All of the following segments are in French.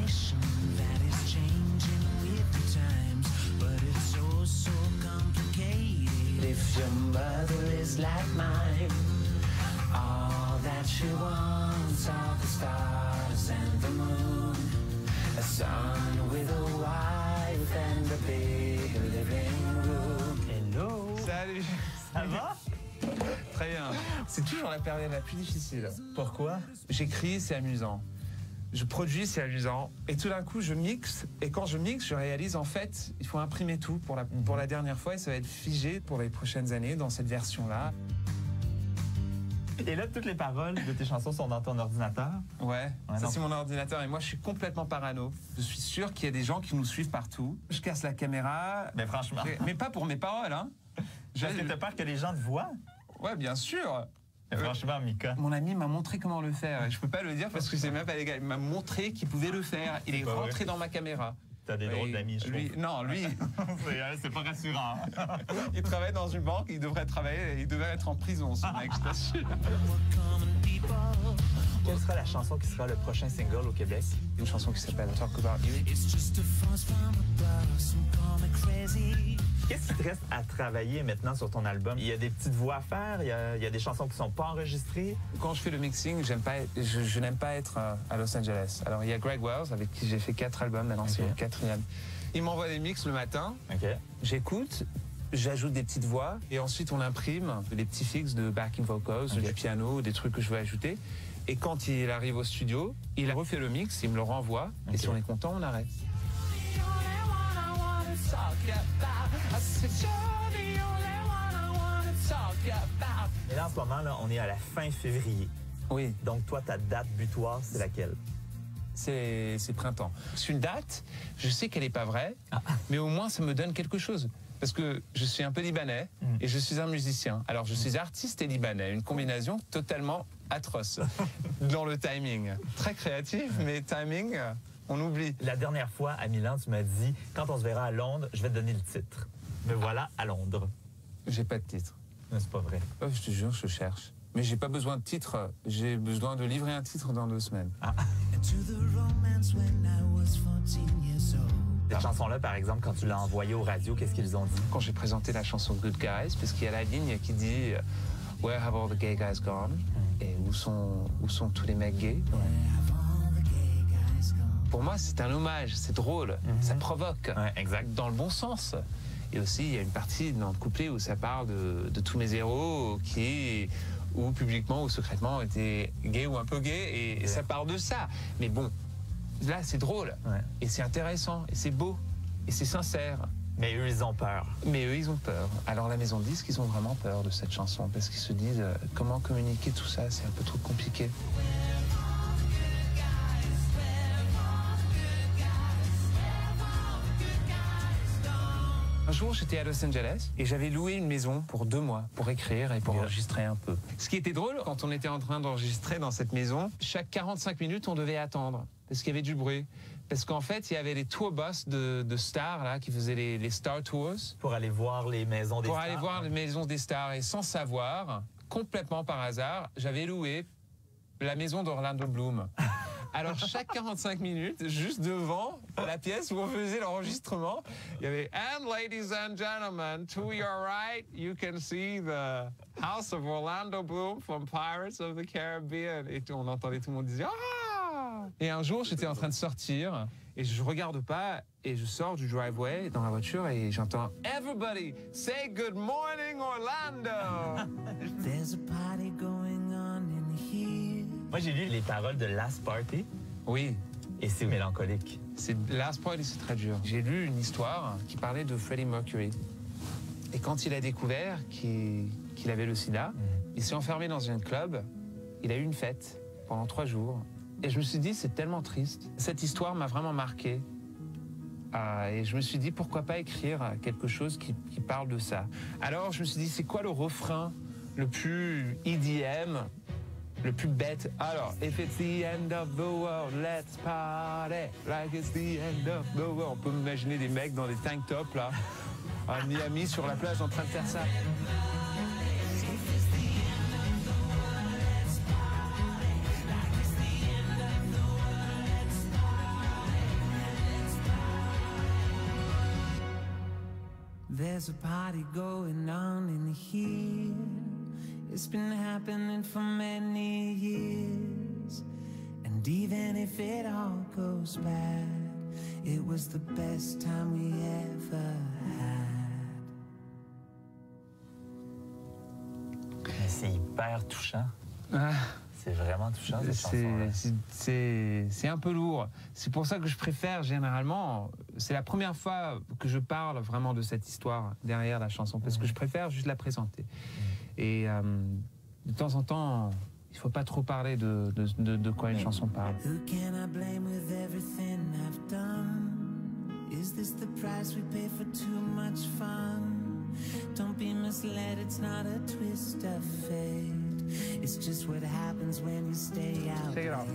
nation that is changing with the times, but it's so, so complicated. If your mother is like mine, all that she wants are the stars and the moon, a son with a wife and a big living room. Hello! Salut! Ça va? Très bien. C'est toujours la période la plus difficile. Pourquoi? J'écris, c'est amusant. Je produis, c'est amusant. Et tout d'un coup, je mixe. Et quand je mixe, je réalise, en fait, il faut imprimer tout pour la dernière fois. Et ça va être figé pour les prochaines années dans cette version-là. Et là, toutes les paroles de tes chansons sont dans ton ordinateur? Ouais, ça non. c'est mon ordinateur. Et moi, je suis complètement parano. Je suis sûr qu'il y a des gens qui nous suivent partout. Je casse la caméra. Mais franchement. Mais pas pour mes paroles, hein. Parce que t'as peur que les gens te voient? Ouais, bien sûr. Mais franchement, Mika. Mon ami m'a montré comment le faire. Je peux pas le dire parce que c'est même pas légal. Il m'a montré qu'il pouvait le faire. Il est rentré dans ma caméra. T'as des drôles d'amis, je trouve. Non, lui. C'est pas rassurant. Il travaille dans une banque, il devrait être en prison, ce mec, je t'assure. Quelle sera la chanson qui sera le prochain single au Québec? Une chanson qui s'appelle Talk About You. Qu'est-ce qui te reste à travailler maintenant sur ton album? Il y a des petites voix à faire, il y a des chansons qui sont pas enregistrées. Quand je fais le mixing, je n'aime pas être à Los Angeles. Alors il y a Greg Wells avec qui j'ai fait 4 albums, maintenant c'est le 4e. Il m'envoie des mix le matin, j'écoute, j'ajoute des petites voix et ensuite on imprime des petits fixes de backing vocals, du piano, des trucs que je veux ajouter. Et quand il arrive au studio, il refait le mix, il me le renvoie et si on est content, on arrête. Et là, en ce moment, là, on est à la fin février. Oui. Donc, toi, ta date butoir, c'est laquelle? C'est printemps. C'est une date, je sais qu'elle n'est pas vraie, mais au moins ça me donne quelque chose. Parce que je suis un peu libanais et je suis un musicien. Alors je suis artiste et libanais, une combinaison totalement atroce dans le timing. Très créatif, mais timing, on oublie. La dernière fois, à Milan, tu m'as dit, quand on se verra à Londres, je vais te donner le titre. Me voilà à Londres. J'ai pas de titre. Mais c'est pas vrai. Oh, je te jure, je cherche. Mais j'ai pas besoin de titre, j'ai besoin de livrer un titre dans 2 semaines. Cette chanson-là, par exemple, quand tu l'as envoyée aux radios, qu'est-ce qu'ils ont dit? Quand j'ai présenté la chanson Good Guys, parce qu'il y a la ligne qui dit Where have all the gay guys gone? Et où sont tous les mecs gays? Pour moi, c'est un hommage, c'est drôle, ça provoque, exact. Dans le bon sens. Et aussi, il y a une partie dans le couplet où ça parle de tous mes héros qui, ou publiquement ou secrètement, étaient gays ou un peu gays, et ça parle de ça. Mais bon, là, c'est drôle, et c'est intéressant, et c'est beau, et c'est sincère. Mais eux, ils ont peur. Mais eux, ils ont peur. Alors la maison de disques, ils ont vraiment peur de cette chanson, parce qu'ils se disent, comment communiquer tout ça, c'est un peu trop compliqué. Un jour, j'étais à Los Angeles et j'avais loué une maison pour 2 mois pour écrire et pour enregistrer un peu. Ce qui était drôle, quand on était en train d'enregistrer dans cette maison, chaque 45 minutes, on devait attendre parce qu'il y avait du bruit. Parce qu'en fait, il y avait les tour bus de stars là, qui faisaient les Star Tours. Pour aller voir les maisons des stars. Pour aller voir les maisons des stars. Et sans savoir, complètement par hasard, j'avais loué la maison d'Orlando Bloom. Alors, chaque 45 minutes, juste devant la pièce où on faisait l'enregistrement, il y avait « And ladies and gentlemen, to your right, you can see the house of Orlando Bloom from Pirates of the Caribbean. » Et on entendait tout le monde dire « Ah !» Et un jour, j'étais en train de sortir et je regarde pas et je sors du driveway dans la voiture et j'entends « Everybody, say good morning Orlando !» There's a party going on in here. Moi, j'ai lu les paroles de Last Party. Oui. Et c'est mélancolique. Last Party, c'est très dur. J'ai lu une histoire qui parlait de Freddie Mercury. Et quand il a découvert qu'il avait le sida, il s'est enfermé dans un club. Il a eu une fête pendant 3 jours. Et je me suis dit, c'est tellement triste. Cette histoire m'a vraiment marqué. Et je me suis dit, pourquoi pas écrire quelque chose qui parle de ça. Alors, je me suis dit, c'est quoi le refrain le plus EDM, le plus bête? Alors, if it's the end of the world, let's party like it's the end of the world. On peut imaginer des mecs dans des tank tops, là, à Miami, sur la plage, en train de faire ça. There's a party going on in here. It's been happening for many years. And even if it all goes bad, it was the best time we ever had. Mais c'est hyper touchant. Ah. C'est vraiment touchant, cette chanson-là. C'est un peu lourd. C'est pour ça que je préfère généralement... C'est la première fois que je parle vraiment de cette histoire derrière la chanson, parce que je préfère juste la présenter. Et de temps en temps, il ne faut pas trop parler de quoi une chanson parle. Who can I blame with everything I've done? Is this the price we pay for too much fun? Don't be misled, it's not a twist of fate. It's just what happens when you stay out Check it out.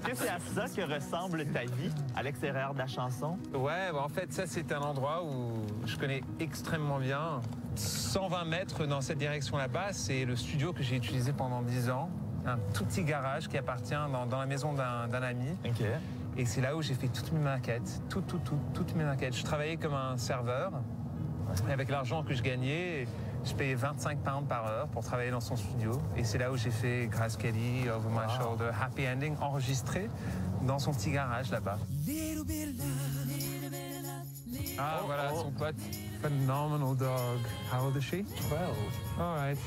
Est-ce que c'est à ça que ressemble ta vie à l'extérieur de la chanson? Ouais, bah en fait, ça, c'est un endroit où je connais extrêmement bien. 120 mètres dans cette direction là-bas, c'est le studio que j'ai utilisé pendant 10 ans. Un tout petit garage qui appartient dans la maison d'un ami. OK. Et c'est là où j'ai fait toutes mes maquettes. Toutes mes maquettes. Je travaillais comme un serveur. Et avec l'argent que je gagnais, je payais 25 pounds par heure pour travailler dans son studio. Et c'est là où j'ai fait Grace Kelly, Over My Shoulder, Happy Ending, enregistré dans son petit garage là-bas. Ah, voilà, son pote. Phenomenal dog. How old is she? 12. All right.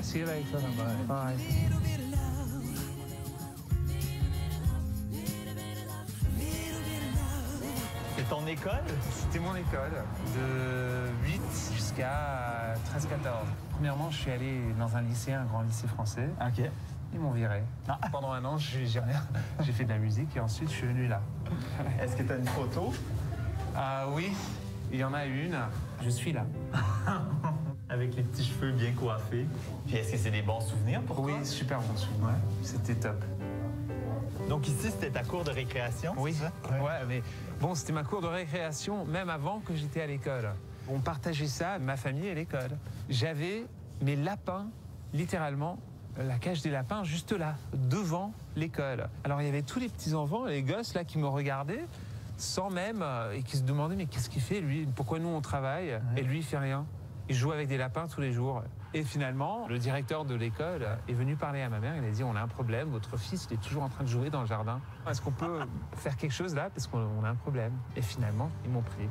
See you later. Bye. C'est ton école? C'était mon école, de 8 jusqu'à 13-14. Premièrement, je suis allé dans un lycée, un grand lycée français. OK. Ils m'ont viré. Pendant un an, j'ai rien. J'ai fait de la musique et ensuite je suis venu là. Est-ce que tu as une photo? Oui, il y en a une. Je suis là. Avec les petits cheveux bien coiffés. Puis est-ce que c'est des bons souvenirs pour toi? Oui, super bon souvenir. Ouais. C'était top. Donc ici, c'était ta cour de récréation? Oui, c'est ça? ouais, mais bon, c'était ma cour de récréation même avant que j'étais à l'école. On partageait ça, ma famille et l'école. J'avais mes lapins, littéralement, la cage des lapins juste là, devant l'école. Alors il y avait tous les petits-enfants, les gosses là qui me regardaient, sans même, et qui se demandaient mais qu'est-ce qu'il fait lui? Pourquoi nous on travaille et lui il fait rien? Il joue avec des lapins tous les jours. Et finalement, le directeur de l'école est venu parler à ma mère. Il a dit, on a un problème, votre fils il est toujours en train de jouer dans le jardin. Est-ce qu'on peut faire quelque chose là? Parce qu'on a un problème. Et finalement, ils m'ont pris.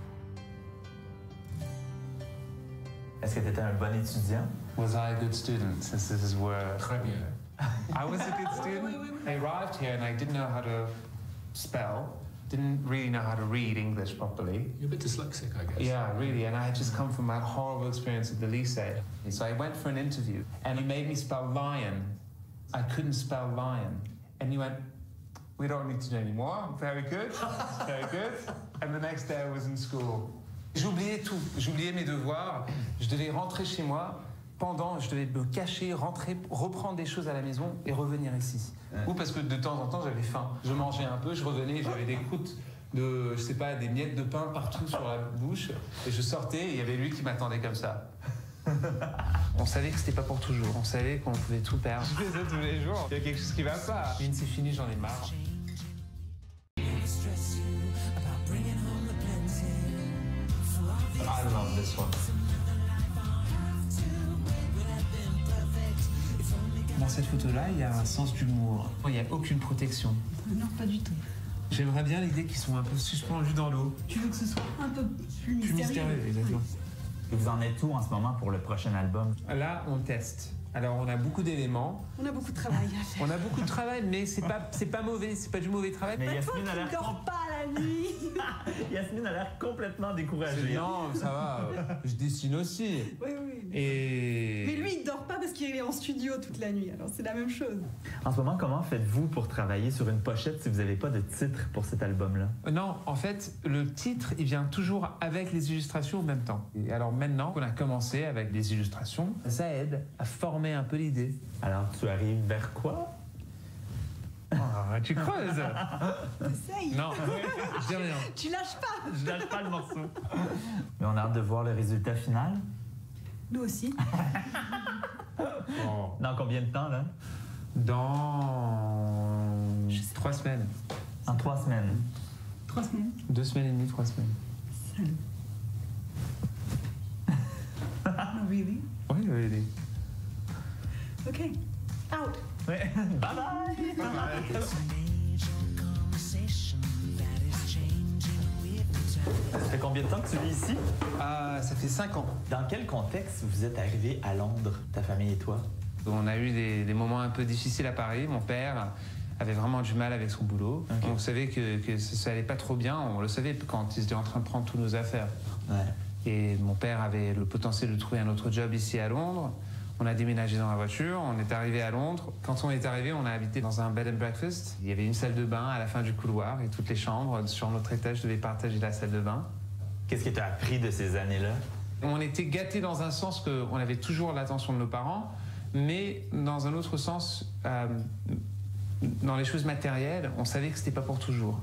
Est-ce que tu étais un bon étudiant? Was I a good student, since this is where... Très bien. I was a good student. I arrived here and I didn't know how to spell. Didn't really know how to read English properly. You're a bit dyslexic, I guess. Yeah, really, and I had just come from that horrible experience at the lycée. So I went for an interview, and he made me spell lion. I couldn't spell lion. And he went, we don't need to do any more. Very good, very good. And the next day I was in school. J'oubliais tout, j'oubliais mes devoirs. Je devais rentrer chez moi. Je devais me cacher, rentrer, reprendre des choses à la maison et revenir ici. Ou parce que de temps en temps, j'avais faim. Je mangeais un peu, je revenais, j'avais des croûtes de, je sais pas, des miettes de pain partout sur la bouche. Et je sortais et il y avait lui qui m'attendait comme ça. On savait que c'était pas pour toujours. On savait qu'on pouvait tout perdre. Je fais ça tous les jours. Il y a quelque chose qui va pas. Une, c'est fini, j'en ai marre. I love this one. Dans cette photo-là, il y a un sens d'humour. Il n'y a aucune protection. Non, pas du tout. J'aimerais bien l'idée qu'ils sont un peu suspendus dans l'eau. Tu veux que ce soit un peu plus Plus mystérieux, exactement. Et vous en êtes où en ce moment pour le prochain album? Là, on teste. Alors, on a beaucoup d'éléments. On a beaucoup de travail à faire. On a beaucoup de travail, mais c'est pas mauvais. C'est pas du mauvais travail. Mais Toi Yasmine a qui ne l'air dors pas la nuit. Yasmine a l'air complètement découragée. Non, ça va. Je dessine aussi. Oui, oui. Et... Mais lui, il dort pas parce qu'il est en studio toute la nuit. Alors, c'est la même chose. En ce moment, comment faites-vous pour travailler sur une pochette si vous n'avez pas de titre pour cet album-là? Non, en fait, le titre, il vient toujours avec les illustrations en même temps. Et alors maintenant qu'on a commencé avec les illustrations, ça aide à former un peu l'idée. Alors, tu arrives vers quoi? Ah, tu creuses. Essaye. Non, je dis rien. Tu lâches pas. Je lâche pas le morceau. Mais on a hâte de voir le résultat final. Nous aussi. Oh. Dans combien de temps, là? Dans 3 semaines. En 3 semaines. 3 semaines. 2 semaines et demie, 3 semaines. Salut. really? Oui, really. Okay. Out. Ouais. Bye bye! It's a major conversation that is changing with the time. Ça fait combien de temps que tu vis ici? Ça fait 5 ans. Dans quel contexte vous êtes arrivé à Londres, ta famille et toi? On a eu des moments un peu difficiles à Paris. Mon père avait vraiment du mal avec son boulot. Okay. On savait que ça allait pas trop bien. On le savait quand ils étaient en train de prendre toutes nos affaires. Ouais. Et mon père avait le potentiel de trouver un autre job ici à Londres. On a déménagé dans la voiture, on est arrivé à Londres. Quand on est arrivé, on a habité dans un bed and breakfast. Il y avait une salle de bain à la fin du couloir et toutes les chambres sur notre étage devaient partager la salle de bain. Qu'est-ce que tu as appris de ces années-là? On était gâtés dans un sens qu'on avait toujours l'attention de nos parents, mais dans un autre sens, dans les choses matérielles, on savait que c'était pas pour toujours.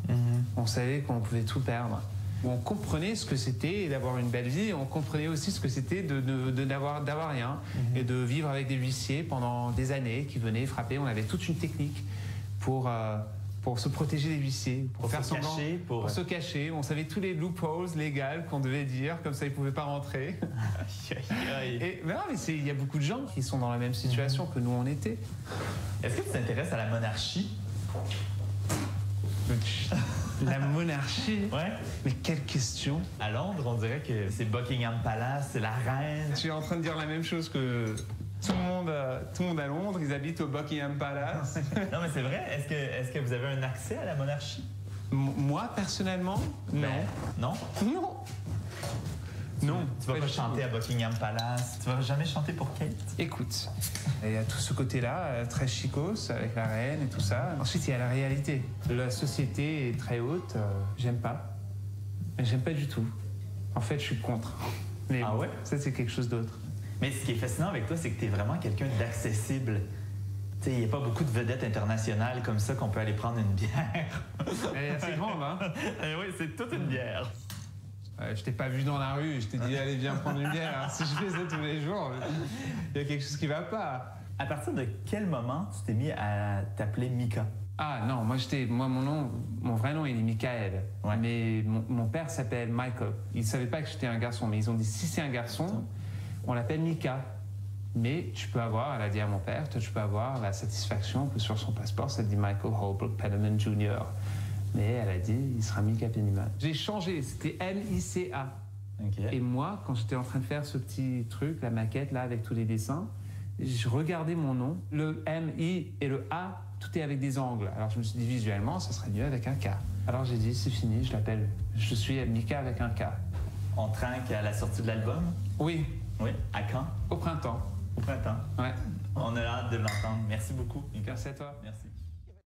On savait qu'on pouvait tout perdre. On comprenait ce que c'était d'avoir une belle vie, on comprenait aussi ce que c'était d'avoir rien et de vivre avec des huissiers pendant des années qui venaient frapper. On avait toute une technique pour se protéger des huissiers, pour faire se semblant, cacher, pour se cacher. On savait tous les loopholes légales qu'on devait dire, comme ça ils ne pouvaient pas rentrer. Et, mais non, mais il y a beaucoup de gens qui sont dans la même situation que nous on était. Est-ce que tu t'intéresses à la monarchie? La monarchie. Ouais. Mais quelle question. À Londres, on dirait que c'est Buckingham Palace, c'est la reine. Je suis en train de dire la même chose que tout le monde à Londres, ils habitent au Buckingham Palace. Non, mais c'est vrai. Est-ce que vous avez un accès à la monarchie? Moi, personnellement, non. Ben, non? Non. Non. Tu vas pas chanter à Buckingham Palace? Tu vas jamais chanter pour Kate? Écoute, il y a tout ce côté-là, très chicos, avec la reine et tout ça. Ensuite, il y a la réalité. La société est très haute, j'aime pas. J'aime pas du tout. En fait, je suis contre. Mais Ah bon, ouais? ça, c'est quelque chose d'autre. Mais ce qui est fascinant avec toi, c'est que tu es vraiment quelqu'un d'accessible. Tu sais, il n'y a pas beaucoup de vedettes internationales comme ça qu'on peut aller prendre une bière. Elle est assez grande, hein? Oui, c'est toute une bière. Je t'ai pas vu dans la rue, je t'ai dit allez viens prendre une bière. Alors, si je fais ça tous les jours, il y a quelque chose qui va pas. À partir de quel moment tu t'es mis à t'appeler Mika? Ah non, mon vrai nom il est Michael. Ouais. Mais mon père s'appelle Michael. Ils savaient pas que j'étais un garçon, mais ils ont dit si c'est un garçon, on l'appelle Mika. Mais tu peux avoir, elle a dit à mon père, toi tu peux avoir la satisfaction que sur son passeport ça dit Michael Holbrook Penniman Jr. Mais elle a dit, il sera Mika Penniman. J'ai changé, c'était M-I-C-A. Okay. Et moi, quand j'étais en train de faire ce petit truc, la maquette là, avec tous les dessins, je regardais mon nom, le M-I et le A, tout est avec des angles. Alors je me suis dit, visuellement, ça serait mieux avec un K. Alors j'ai dit, c'est fini, je l'appelle, je suis Mika avec un K. On trinque à la sortie de l'album? Oui, Oui. À quand? au printemps. Au printemps. Ouais. On a hâte de l'entendre. Merci beaucoup, Mika. Merci à toi. Merci.